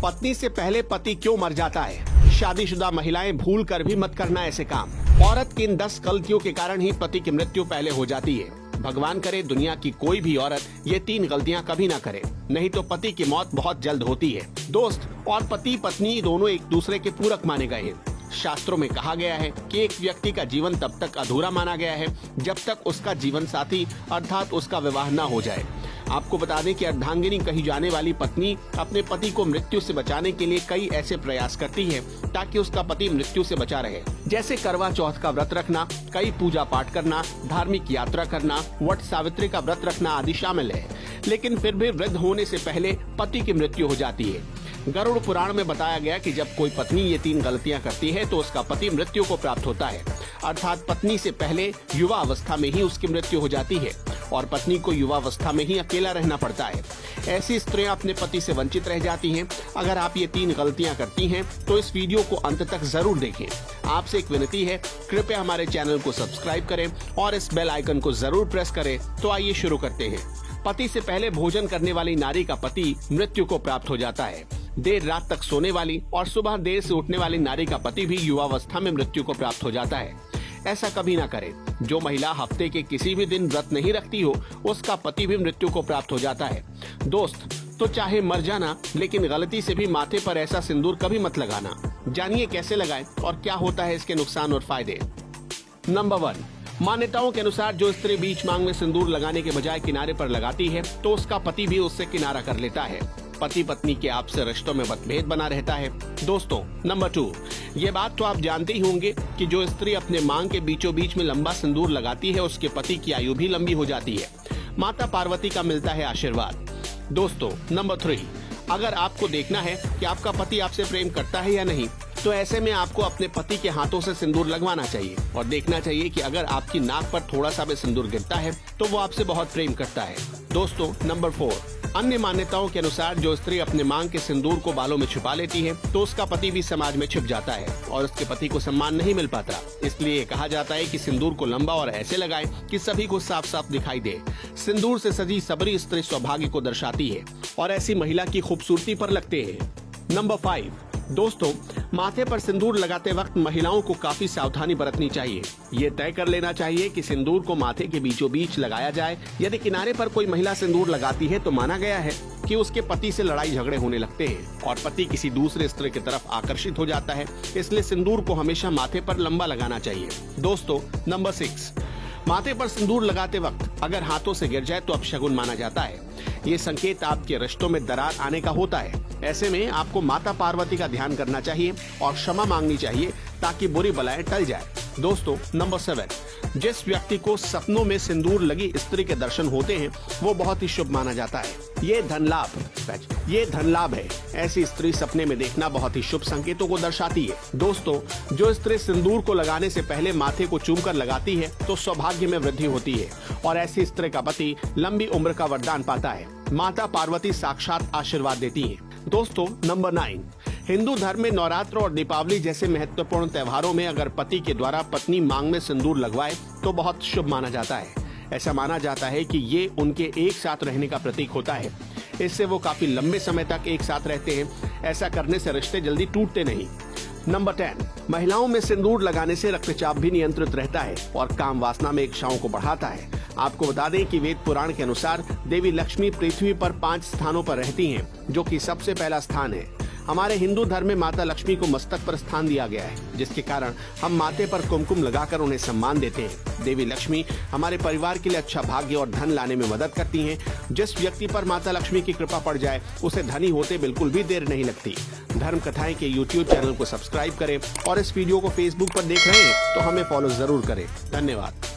पत्नी से पहले पति क्यों मर जाता है? शादीशुदा महिलाएं भूल कर भी मत करना ऐसे काम। औरत की इन 10 गलतियों के कारण ही पति की मृत्यु पहले हो जाती है। भगवान करे दुनिया की कोई भी औरत ये 3 गलतियां कभी ना करे, नहीं तो पति की मौत बहुत जल्द होती है। दोस्त और पति पत्नी दोनों एक दूसरे के पूरक माने गए हैं। शास्त्रों में कहा गया है कि एक व्यक्ति का जीवन तब तक अधूरा माना गया है जब तक उसका जीवन साथी अर्थात उसका विवाह न हो जाए। आपको बता दें कि अर्धांगिनी कही जाने वाली पत्नी अपने पति को मृत्यु से बचाने के लिए कई ऐसे प्रयास करती है ताकि उसका पति मृत्यु से बचा रहे, जैसे करवा चौथ का व्रत रखना, कई पूजा पाठ करना, धार्मिक यात्रा करना, वट सावित्री का व्रत रखना आदि शामिल है। लेकिन फिर भी वृद्ध होने से पहले पति की मृत्यु हो जाती है। गरुड़ पुराण में बताया गया कि जब कोई पत्नी ये 3 गलतियां करती है तो उसका पति मृत्यु को प्राप्त होता है, अर्थात पत्नी से पहले युवा अवस्था में ही उसकी मृत्यु हो जाती है और पत्नी को युवा अवस्था में ही अकेला रहना पड़ता है। ऐसी स्त्रियां अपने पति से वंचित रह जाती हैं। अगर आप ये 3 गलतियां करती हैं तो इस वीडियो को अंत तक जरूर देखें। आपसे एक विनती है, कृपया हमारे चैनल को सब्सक्राइब करें और इस बेल आइकन को जरूर प्रेस करें। तो आइए शुरू करते हैं। पति से पहले भोजन करने वाली नारी का पति मृत्यु को प्राप्त हो जाता है। देर रात तक सोने वाली और सुबह देर से उठने वाली नारी का पति भी युवावस्था में मृत्यु को प्राप्त हो जाता है। ऐसा कभी ना करें। जो महिला हफ्ते के किसी भी दिन व्रत नहीं रखती हो उसका पति भी मृत्यु को प्राप्त हो जाता है। दोस्त तो चाहे मर जाना, लेकिन गलती से भी माथे पर ऐसा सिंदूर कभी मत लगाना। जानिए कैसे लगाएं और क्या होता है इसके नुकसान और फायदे। नंबर 1, मान्यताओं के अनुसार जो स्त्री बीच मांग में सिंदूर लगाने के बजाय किनारे पर लगाती है तो उसका पति भी उससे किनारा कर लेता है। पति पत्नी के आपसे रिश्तों में मतभेद बना रहता है। दोस्तों नंबर 2, ये बात तो आप जानते ही होंगे कि जो स्त्री अपने मांग के बीचों बीच में लंबा सिंदूर लगाती है उसके पति की आयु भी लंबी हो जाती है। माता पार्वती का मिलता है आशीर्वाद। दोस्तों नंबर 3, अगर आपको देखना है कि आपका पति आपसे प्रेम करता है या नहीं, तो ऐसे में आपको अपने पति के हाथों से सिंदूर लगवाना चाहिए और देखना चाहिए कि अगर आपकी नाक पर थोड़ा सा भी सिंदूर गिरता है तो वो आपसे बहुत प्रेम करता है। दोस्तों नंबर 4, अन्य मान्यताओं के अनुसार जो स्त्री अपने मांग के सिंदूर को बालों में छुपा लेती है तो उसका पति भी समाज में छिप जाता है और उसके पति को सम्मान नहीं मिल पाता। इसलिए कहा जाता है कि सिंदूर को लंबा और ऐसे लगाएं कि सभी को साफ साफ दिखाई दे। सिंदूर से सजी सबरी स्त्री सौभाग्य को दर्शाती है और ऐसी महिला की खूबसूरती पर लगते हैं। नंबर 5, दोस्तों माथे पर सिंदूर लगाते वक्त महिलाओं को काफी सावधानी बरतनी चाहिए। ये तय कर लेना चाहिए कि सिंदूर को माथे के बीचों बीच लगाया जाए। यदि किनारे पर कोई महिला सिंदूर लगाती है तो माना गया है कि उसके पति से लड़ाई झगड़े होने लगते हैं और पति किसी दूसरे स्त्री की तरफ आकर्षित हो जाता है। इसलिए सिंदूर को हमेशा माथे पर लंबा लगाना चाहिए। दोस्तों नंबर 6, माथे पर सिंदूर लगाते वक्त अगर हाथों से गिर जाए तो अपशगुन माना जाता है। ये संकेत आपके रिश्तों में दरार आने का होता है। ऐसे में आपको माता पार्वती का ध्यान करना चाहिए और क्षमा मांगनी चाहिए ताकि बुरी बलाएं टल जाए। दोस्तों नंबर 7, जिस व्यक्ति को सपनों में सिंदूर लगी स्त्री के दर्शन होते हैं वो बहुत ही शुभ माना जाता है। ये धन लाभ है। ऐसी स्त्री सपने में देखना बहुत ही शुभ संकेतों को दर्शाती है। दोस्तों जो स्त्री सिंदूर को लगाने से पहले माथे को चूमकर लगाती है तो सौभाग्य में वृद्धि होती है और ऐसी स्त्री का पति लंबी उम्र का वरदान पाता है। माता पार्वती साक्षात आशीर्वाद देती है। दोस्तों नंबर 9, हिंदू धर्म में नवरात्र और दीपावली जैसे महत्वपूर्ण त्योहारों में अगर पति के द्वारा पत्नी मांग में सिंदूर लगवाए तो बहुत शुभ माना जाता है। ऐसा माना जाता है कि ये उनके एक साथ रहने का प्रतीक होता है। इससे वो काफी लंबे समय तक एक साथ रहते हैं। ऐसा करने से रिश्ते जल्दी टूटते नहीं। नंबर 10, महिलाओं में सिंदूर लगाने से रक्तचाप भी नियंत्रित रहता है और काम वासना में इच्छाओं को बढ़ाता है। आपको बता दें कि वेद पुराण के अनुसार देवी लक्ष्मी पृथ्वी पर 5 स्थानों पर रहती हैं, जो कि सबसे पहला स्थान है। हमारे हिंदू धर्म में माता लक्ष्मी को मस्तक पर स्थान दिया गया है, जिसके कारण हम माथे पर कुमकुम लगाकर उन्हें सम्मान देते हैं। देवी लक्ष्मी हमारे परिवार के लिए अच्छा भाग्य और धन लाने में मदद करती हैं। जिस व्यक्ति पर माता लक्ष्मी की कृपा पड़ जाए उसे धनी होते बिल्कुल भी देर नहीं लगती। धर्म कथाएं के YouTube चैनल को सब्सक्राइब करें और इस वीडियो को Facebook पर देख रहे हैं तो हमें फॉलो जरूर करें। धन्यवाद।